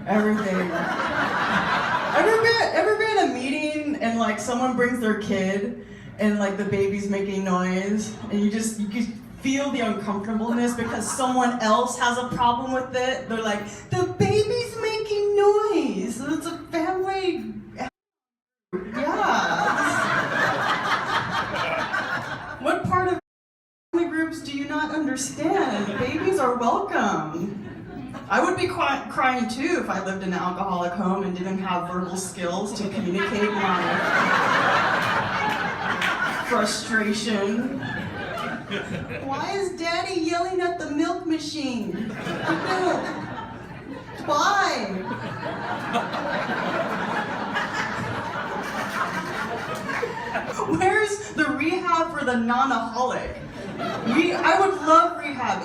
everything. Ever been in a meeting and like someone brings their kid and like the baby's making noise and you can feel the uncomfortableness because someone else has a problem with it? They're like, the baby's making noise. It's a family. Yeah. What part of family groups do you not understand? Babies are welcome. I would be crying too if I lived in an alcoholic home and didn't have verbal skills to communicate my frustration. Why is Daddy yelling at the milk machine? Why? Where's the rehab for the non-aholic? I would love rehab.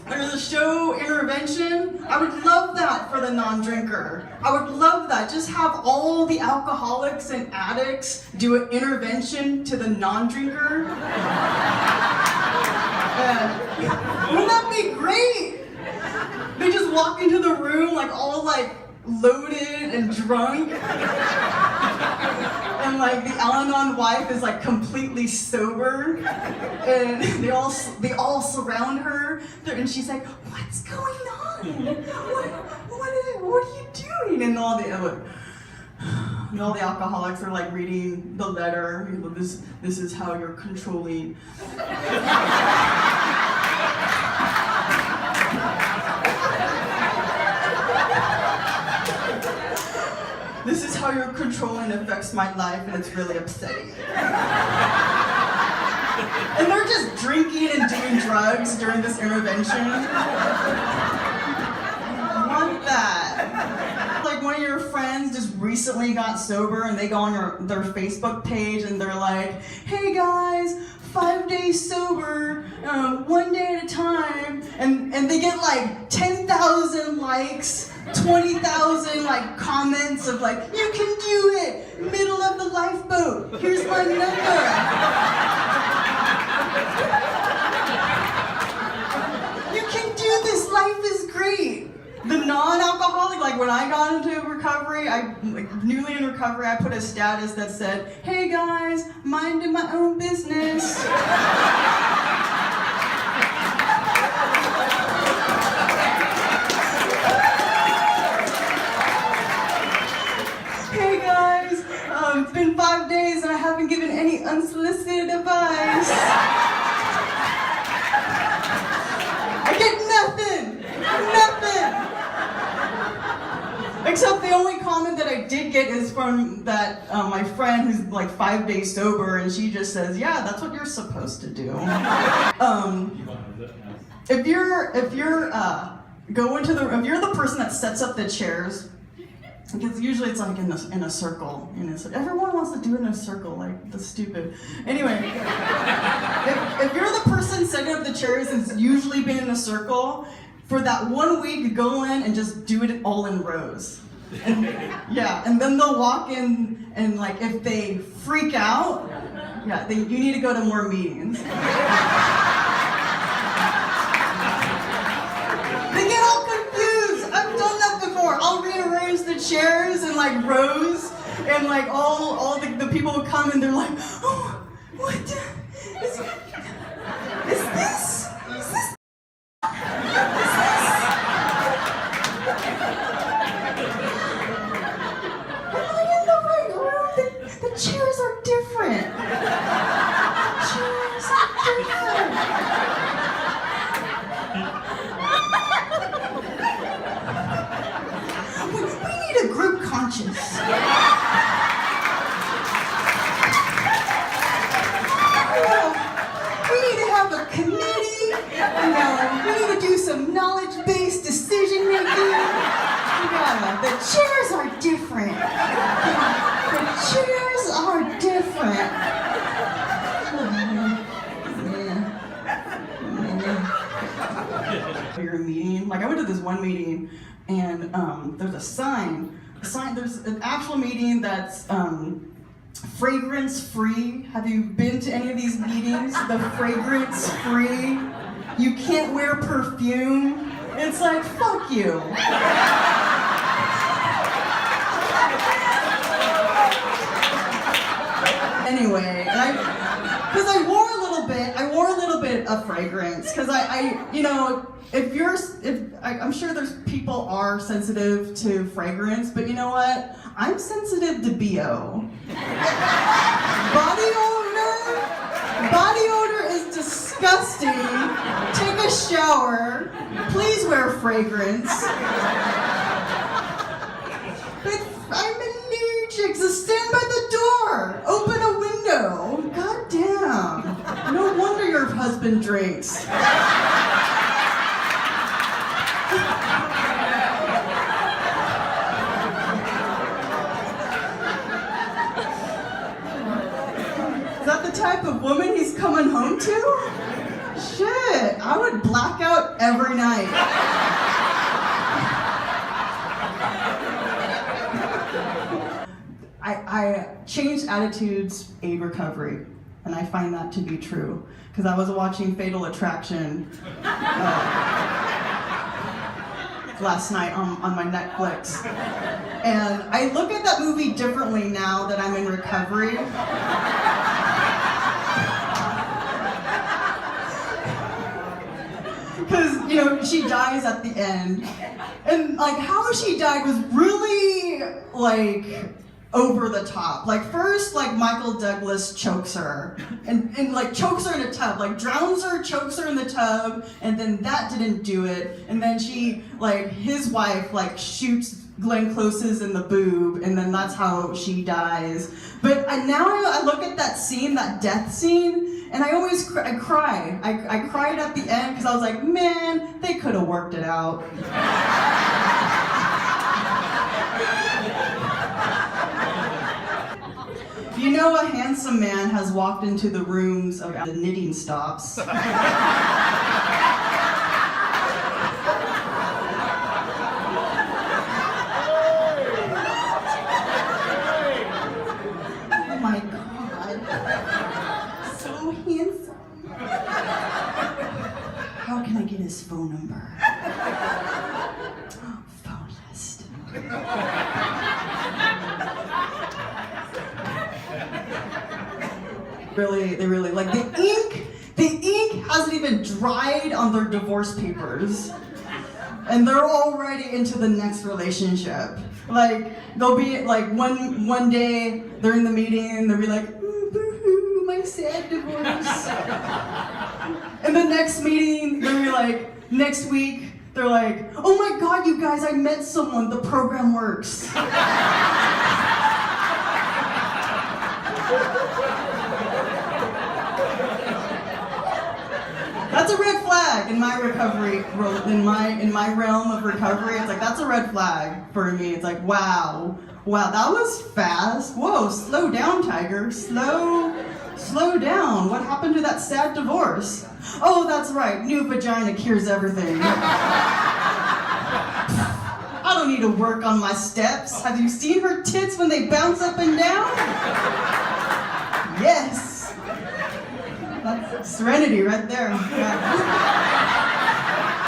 There's a show, Intervention. I would love that for the non-drinker. I would love that. Just have all the alcoholics and addicts do an intervention to the non-drinker. Wouldn't that be great? They just walk into the room like all like loaded and drunk. And like the Al-Anon wife is like completely sober, and they all surround her, and she's like, "What's going on? What are you doing?" And all the alcoholics are like reading the letter. This is how you're controlling. This is how your controlling affects my life, and it's really upsetting. And they're just drinking and doing drugs during this intervention. I want that. Like one of your friends just recently got sober, and they go on their Facebook page, and they're like, "Hey guys, 5 days sober, 1 day at a time," and they get like 10,000 likes, 20,000 like comments of like, "You can do it, middle of the lifeboat, here's my number." You can do this, life is great. The non-alcoholic, like when I got into recovery, newly in recovery, I put a status that said, "Hey guys, minding my own business." "Hey guys, it's been 5 days and I haven't given any unsolicited advice." I get nothing. Except the only comment that I did get is from that my friend who's like 5 days sober, and she just says, "Yeah, that's what you're supposed to do." If you're the person that sets up the chairs, because usually it's like in a circle, and it's like everyone wants to do it in a circle, like that's stupid. Anyway, if you're the person setting up the chairs and it's usually been in a circle, for that 1 week, go in and just do it all in rows. And then they'll walk in, and like if they freak out, you need to go to more meetings. They get all confused. I've done that before. I'll rearrange the chairs in like rows, and like all the people will come and they're like, "Oh, what is this? The chairs are different. We need a group conscience. We need to have a committee. We need to do some knowledge-based decision making. The chairs are different. The chairs are different. Your meeting, like I went to this one meeting, and there's a sign. There's an actual meeting that's fragrance-free. Have you been to any of these meetings? The fragrance-free. You can't wear perfume. It's like, fuck you. anyway. Because I wore a little bit of fragrance. Because you know, I'm sure there's people are sensitive to fragrance, but you know what? I'm sensitive to BO. Body odor is disgusting. Take a shower. Please wear fragrance. But I'm allergic, so stand by the door. Open a window. God damn. No wonder your husband drinks. Is that the type of woman he's coming home to? Shit, I would black out every night. I changed attitudes aid recovery, and I find that to be true. Because I was watching Fatal Attraction last night on my Netflix. And I look at that movie differently now that I'm in recovery. Because, you know, she dies at the end. And, like, how she died was really, like, over the top. Like, first, like, Michael Douglas chokes her. And like, chokes her in a tub. Like, drowns her, chokes her in the tub. And then that didn't do it. And then she, like, his wife, like, shoots Glenn Close's in the boob. And then that's how she dies. But now I look at that scene, that death scene, and I always I cry. I cried at the end because I was like, man, they could have worked it out. You know, a handsome man has walked into the rooms of the knitting stops. Oh my God. So handsome. How can I get his phone number? Phone list. They really, like, the ink hasn't even dried on their divorce papers. And they're already into the next relationship. Like, they'll be, like, one day, they're in the meeting, and they'll be like, boo-hoo, my sad divorce. And the next meeting, they'll be like, next week, they're like, oh my God, you guys, I met someone, the program works. That's a red flag in my recovery, in my realm of recovery. It's like, that's a red flag for me. It's like, wow, that was fast. Whoa, slow down, Tiger. Slow down. What happened to that sad divorce? Oh, that's right. New vagina cures everything. I don't need to work on my steps. Have you seen her tits when they bounce up and down? Yes. That's serenity right there. Yeah.